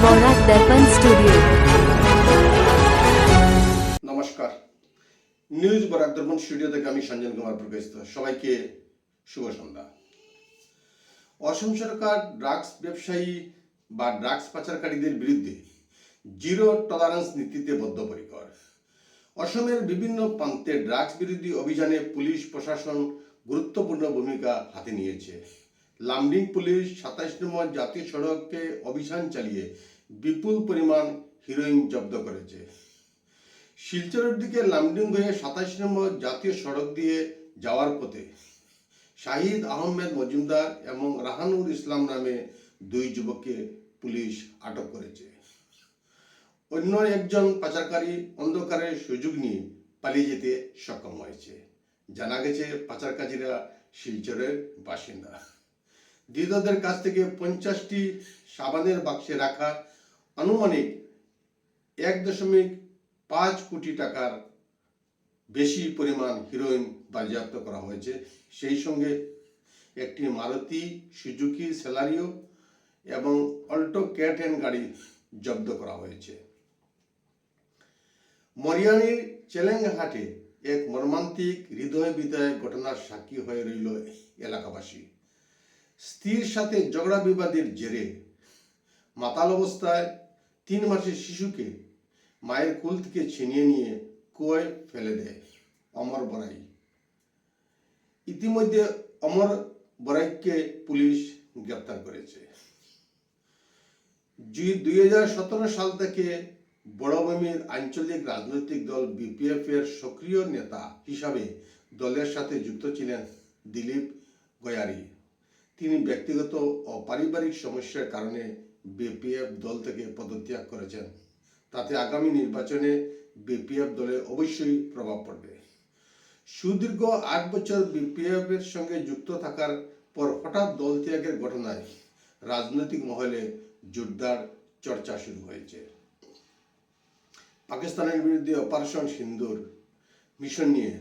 বরাক দর্পণ studio. নমস্কার, news Barak দর্পণ studio থেকে আমি সঞ্জন কুমার প্রকাশিত। সবাইকে শুভ সন্ধ্যা। অসম সরকার ড্রাগস ব্যবসায়ী বা ড্রাগস পাচারকারীদের বিরুদ্ধে জিরো টলারেন্স নীতিতে বদ্ধপরিকর। অসমের বিভিন্ন প্রান্তে ড্রাগস বিরোধী অভিযানে পুলিশ প্রশাসন গুরুত্বপূর্ণ ভূমিকা হাতে নিয়েছে। লামডিং পুলিশ 27 নম্বর জাতীয় সড়কে অভিযান চালিয়ে বিপুল পরিমাণ হিরোইন জব্দ করেছে। শিলচরের দিকে লামডিং হয়ে 27 নম্বর জাতীয় সড়ক দিয়ে যাওয়ার পথে শাহিদ আহমেদ মজুমদার এবং রাহানুর ইসলাম নামে দুই যুবককে পুলিশ আটক করেছে। অন্য একজন পাচারকারী অন্ধকারের সুযোগ নিয়ে পালিয়ে যেতে সক্ষম হয়েছে। জানা গেছে পাচারকারীরা শিলচরের বাসিন্দা। ধৃতদের কাছ থেকে 50টি সাবানের বাক্সে রাখা আনুমানিক 1.5 কোটি টাকার বেশি পরিমাণ হিরোইন বাজেয়াপ্ত করা হয়েছে। সেই সঙ্গে একটি মারুতি সুজুকি সেলারিও এবং অল্টো K10 গাড়ি জব্দ করা হয়েছে। মরিয়ানির চেলেঙ্গাহাটে এক মর্মান্তিক হৃদয় বিদায়ক ঘটনার সাক্ষী হয়ে রইল এলাকাবাসী। স্ত্রীর সাথে ঝগড়া বিবাদের জেরে মাতাল অবস্থায় 3 মাসের শিশুকে মায়ের কোল থেকে ছিনিয়ে নিয়ে কুয়োয় ফেলে দেয় অমর বড়াই। ইতিমধ্যে অমর বড়াইকে পুলিশ গ্রেপ্তার করেছে। 2017 সাল থেকে বড়ভূমির আঞ্চলিক রাজনৈতিক দল BPF এর সক্রিয় নেতা হিসাবে দলের সাথে যুক্ত ছিলেন দিলীপ গয়ারি। তিনি ব্যক্তিগত ও পারিবারিক সমস্যার কারণে BPF দল থেকে পদত্যাগ করেছেন। তাতে আগামী নির্বাচনে BPF দলে অবশ্যই প্রভাব পড়বে। সুদীর্ঘ 8 বছর BPF এর সঙ্গে যুক্ত থাকার পর হঠাৎ দল ত্যাগের ঘটনায় রাজনৈতিক মহলে জোরদার চর্চা শুরু হয়েছে। পাকিস্তানের বিরুদ্ধে অপারেশন সিন্দুর মিশন নিয়ে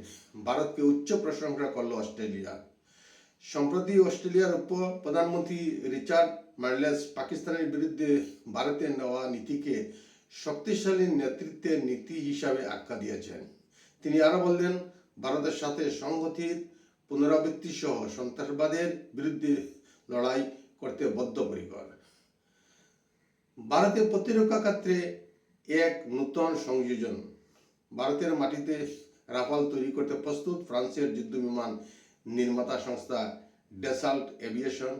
ভারতকে উচ্চ প্রশংসা করল অস্ট্রেলিয়া। সম্প্রতি অস্ট্রেলিয়ার উপ প্রধানমন্ত্রী রিচার্ড মার্লেস পাকিস্তানের বিরুদ্ধে ভারতের নেওয়া নীতিকে শক্তিশালী নেতৃত্বের নীতি হিসাবে আখ্যা দিয়েছেন। তিনি আরো বললেন, ভারতের সাথে সংহতির পুনরাবৃত্তি সহ সন্ত্রাসবাদের বিরুদ্ধে লড়াই করতে বদ্ধপরিকর। ভারতের প্রতিরক্ষা ক্ষেত্রে এক নূতন সংযোজন। ভারতের মাটিতে রাফাল তৈরি করতে প্রস্তুত ফ্রান্সের যুদ্ধবিমান নির্মাতা সংস্থা ড্যাসাল্ট এভিয়েশন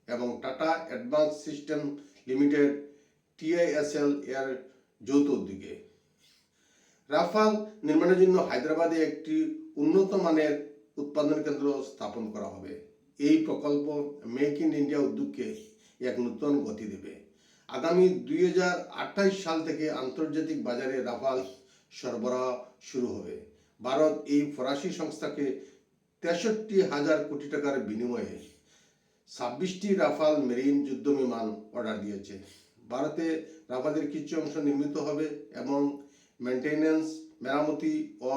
এবং tata advance system limited TISL এর যৌথ উদ্যোগে রাফাল নির্মাণের জন্য হায়দ্রাবাদে একটি উন্নত মানের উৎপাদন কেন্দ্র স্থাপন করা হবে। এই প্রকল্প মেক ইন ইন্ডিয়া উদ্যোগকে এক নতুন গতি দেবে। আগামী 2028 সাল থেকে আন্তর্জাতিক বাজারে রাফাল সরবরাহ শুরু হবে। ভারত এই ফরাসি সংস্থাকে 63,000 কোটি টাকার বিনিময়ে 26টি রাফাল মেরিন যুদ্ধবিমান অর্ডার দিয়েছে। ভারতে রাফালের কিছু অংশ নির্মিত হবে এবং মেইনটেনেন্স, মেরামতি ও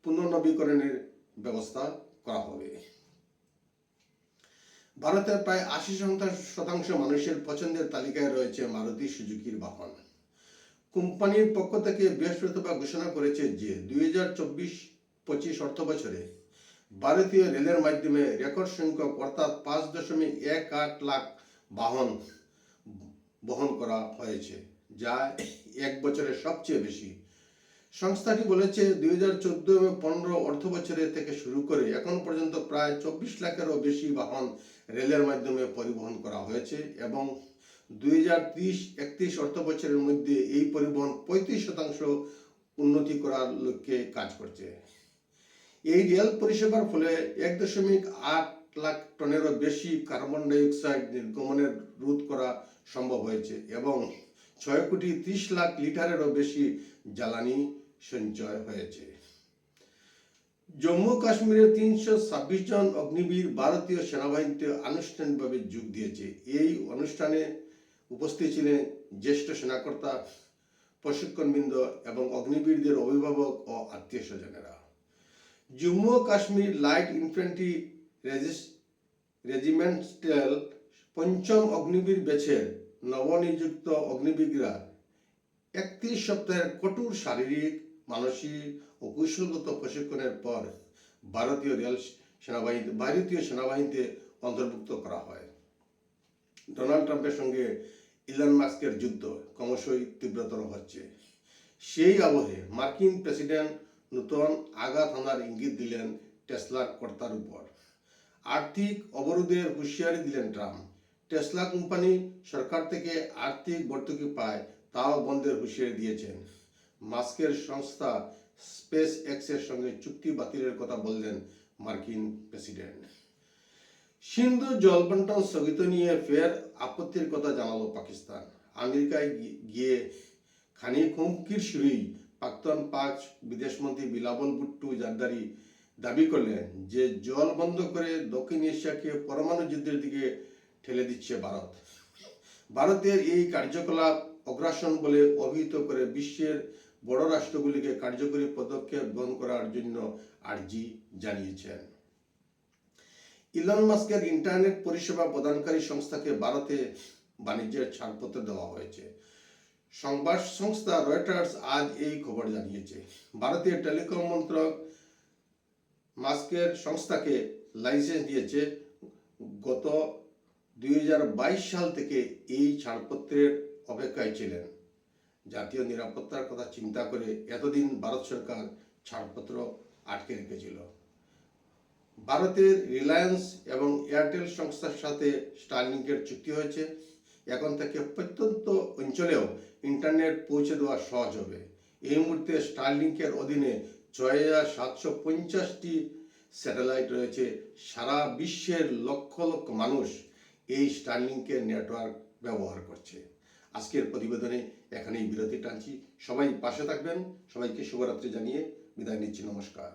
পুনর্নবীকরণের ব্যবস্থা করা হবে। ভারতের প্রায় 80% মানুষের পছন্দের তালিকায় রয়েছে মারুতি সুজুকির বাহন। কোম্পানির পক্ষ থেকে বৃহস্পতিবার ঘোষণা করেছে যে 2024-25 অর্থ বছরে ভারতীয় রেলের মাধ্যমে রেকর্ড সংখ্যক অর্থাৎ 5.18 লাখ বাহন বহন করা হয়েছে, যা এক বছরের সবচেয়ে বেশি। সংস্থাটি বলেছে 2014 এবং 15 অর্থ বছরে থেকে শুরু করে এখন পর্যন্ত প্রায় 24 লাখেরও বেশি বাহন রেলের মাধ্যমে পরিবহন করা হয়েছে এবং 2030-31 অর্থ বছরের মধ্যে এই পরিবহন 35% উন্নতি করার লক্ষ্যে কাজ করছে। এই রেল পরিষেবার ফলে 1.8 লাখ টনেরও বেশি কার্বন ডাইঅক্সাইড নির্গমনের রোধ করা সম্ভব হয়েছে এবং 6.30 লাখ লিটারেরও বেশি জ্বালানি সঞ্চয় হয়েছে। জম্মু কাশ্মীরের 326 জন অগ্নিবীর ভারতীয় সেনাবাহিনীতে আনুষ্ঠানিকভাবে যোগ দিয়েছে। এই অনুষ্ঠানে উপস্থিত ছিলেন জ্যেষ্ঠ সেনাকর্তা, প্রশিক্ষণবৃন্দ এবং অগ্নিবীরদের অভিভাবক ও আত্মীয় স্বজনেরা। Jammu Kashmir light infantry regimental 5ম অগ্নিবীর ব্যাচের নবনিযুক্ত অগ্নিবীররা 31 সপ্তাহের কঠোর শারীরিক, মানসিক ও কৌশলগত প্রশিক্ষণের পর ভারতীয় সেনাবাহিনীতে অন্তর্ভুক্ত করা হয়। ডোনাল্ড ট্রাম্পের সঙ্গে ইলন মাস্কের যুদ্ধ ক্রমশই তীব্রতর হচ্ছে। সেই আবহে মার্কিন প্রেসিডেন্ট নতুন আঘাত হানার ইঙ্গিত দিলেন টেসলার কর্তার উপর। আর্থিক অবরোধের হুঁশিয়ারি দিলেন ট্রাম্প। টেসলা কোম্পানি সরকার থেকে আর্থিক ভর্তুকি পায়, তাও বন্ধের হুঁশিয়ারি দিয়েছেন। মাস্কের সংস্থা স্পেস এক্সের সঙ্গে চুক্তি বাতিলের কথা বললেন মার্কিন প্রেসিডেন্ট। সিন্ধু জল বন্টন স্থগিত নিয়ে ফের আপত্তির কথা জানালো পাকিস্তান। আমেরিকায় গিয়ে খানিক হুমকির সুরেই প্রাক্তন পাক বিদেশমন্ত্রী বিলাবল ভুট্টো জারদারি দাবি করলেন যে জল বন্ধ করে দক্ষিণ এশিয়াকে পরমাণু যুদ্ধের দিকে ঠেলে দিচ্ছে ভারত। ভারতের এই কার্যকলাপ অগ্রাসন বলে অভিহিত করে বিশ্বের বড় রাষ্ট্রগুলিকে কার্যকরী পদক্ষেপ গ্রহণ করার জন্য আর্জি জানিয়েছেন। ইলন মাস্কের ইন্টারনেট পরিষেবা প্রদানকারী সংস্থাকে ভারতে বাণিজ্যের ছাড়পত্র দেওয়া হয়েছে। সংবাদ সংস্থা রয়টার্স আজ এই খবর জানিয়েছে। ভারতীয় টেলিকম মন্ত্রক মাস্কের সংস্থাকে লাইসেন্স দিয়েছে। গত 2022 সাল থেকে এই ছাড়পত্রের অপেক্ষায় ছিলেন। জাতীয় নিরাপত্তার কথা চিন্তা করে এতদিন ভারত সরকার ছাড়পত্র আটকে রেখেছিল। ভারতের রিলায়েন্স এবং এয়ারটেল সংস্থার সাথে স্টারলিংকের চুক্তি হয়েছে। এখন থেকে প্রত্যন্ত অঞ্চলেও ইন্টারনেট পৌঁছে দেওয়া সহজ হবে। এই মুহূর্তে স্টারলিংকের অধীনে 6750টি স্যাটেলাইট রয়েছে। সারা বিশ্বের লক্ষ লক্ষ মানুষ এই স্টারলিংকের নেটওয়ার্ক ব্যবহার করছে। আজকের প্রতিবেদনে এখানেই বিরতি টানছি। সবাই পাশে থাকবেন। সবাইকে শুভরাত্রি জানিয়ে বিদায় নিচ্ছি। নমস্কার।